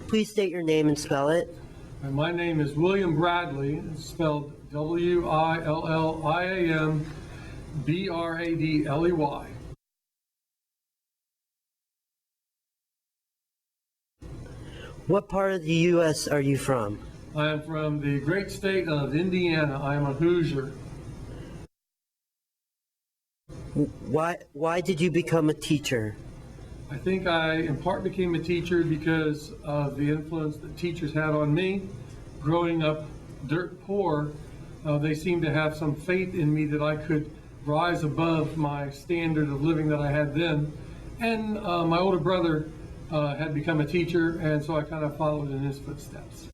Please state your name and spell it. And my name is William Bradley. It's spelled Williambradley. What part of the U.S. are you from? I am from the great state of Indiana. I am a Hoosier. Why did you become a teacher? I think I in part became a teacher because of the influence that teachers had on me. Growing up dirt poor, they seemed to have some faith in me that I could rise above my standard of living that I had then. And my older brother had become a teacher, and so I kind of followed in his footsteps.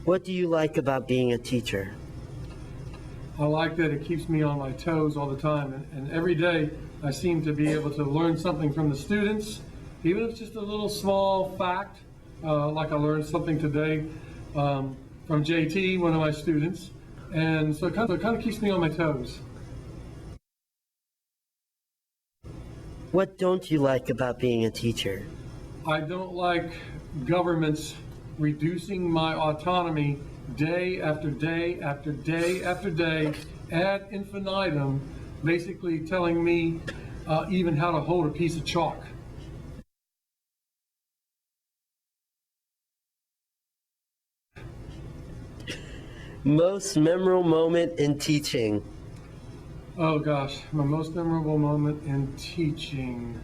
What do you like about being a teacher? I like that it keeps me on my toes all the time, and every day I seem to be able to learn something from the students, even if it's just a little small fact, like I learned something today from JT, one of my students, and so it kind of keeps me on my toes. What don't you like about being a teacher? I don't like governments reducing my autonomy day after day after day after day ad infinitum, basically telling me even how to hold a piece of chalk. Most memorable moment in teaching? Oh gosh, my most memorable moment in teaching.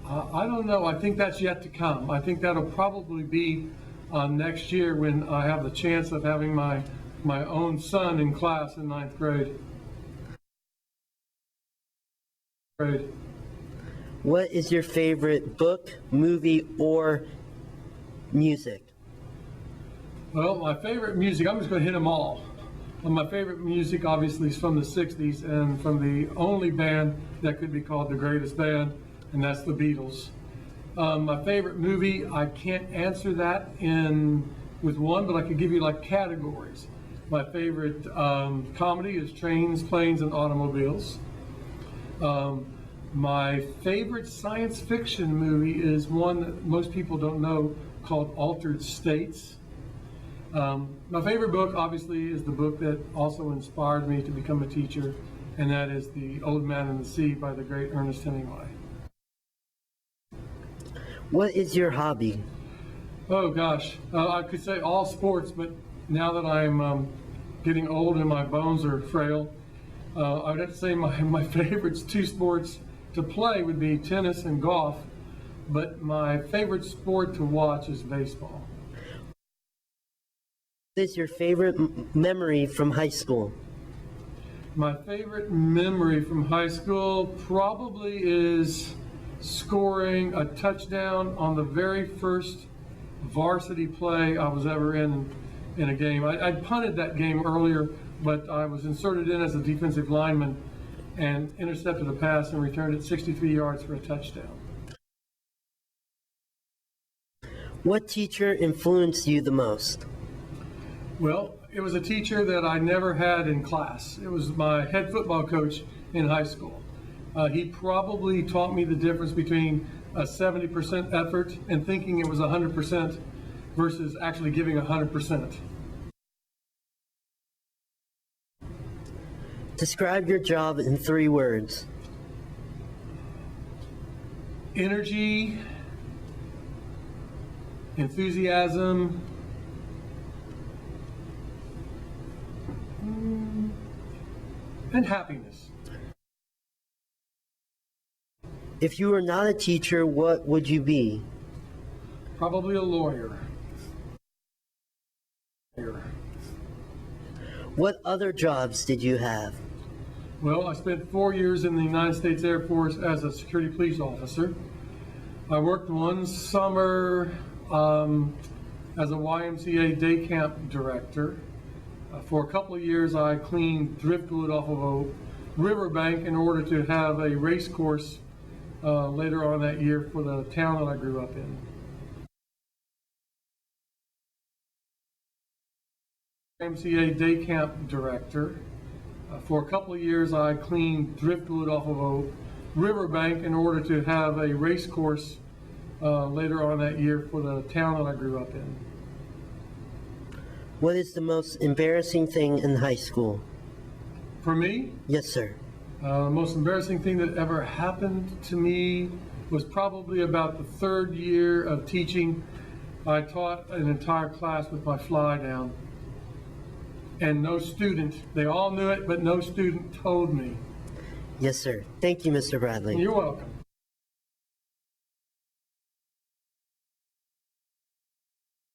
I don't know. I think that's yet to come. I think that'll probably be next year when I have the chance of having my own son in class in 9th grade. What is your favorite book, movie, or music? Well, my favorite music, I'm just going to hit them all. My favorite music obviously is from the 60s and from the only band that could be called the greatest band, and that's the Beatles. My favorite movie, I can't answer that with one, but I could give you like categories. My favorite comedy is Trains, Planes, and Automobiles. My favorite science fiction movie is one that most people don't know called Altered States. My favorite book, obviously, is the book that also inspired me to become a teacher, and that is The Old Man and the Sea by the great Ernest Hemingway. What is your hobby? Oh gosh, I could say all sports, but now that I'm getting old and my bones are frail, I would have to say my favorite two sports to play would be tennis and golf, but my favorite sport to watch is baseball. What is your favorite memory from high school? My favorite memory from high school probably is scoring a touchdown on the very first varsity play I was ever in a game. I'd punted that game earlier, but I was inserted in as a defensive lineman and intercepted a pass and returned it 63 yards for a touchdown. What teacher influenced you the most? Well, it was a teacher that I never had in class. It was my head football coach in high school. He probably taught me the difference between a 70% effort and thinking it was 100% versus actually giving 100%. Describe your job in 3 words. Energy, enthusiasm, and happiness. If you were not a teacher, what would you be? Probably a lawyer. What other jobs did you have? Well, I spent 4 years in the United States Air Force as a security police officer. I worked one summer as a YMCA day camp director. For a couple of years, I cleaned driftwood off of a riverbank in order to have a race course later on that year for the town that I grew up in. YMCA day camp director. For a couple of years, I cleaned driftwood off of a riverbank in order to have a race course later on that year for the town that I grew up in. What is the most embarrassing thing in high school? For me, Yes, sir. the most embarrassing thing that ever happened to me was probably about the third year of teaching. I taught an entire class with my fly down. And no student, they all knew it, but no student told me. Yes, sir. Thank you, Mr. Bradley. You're welcome.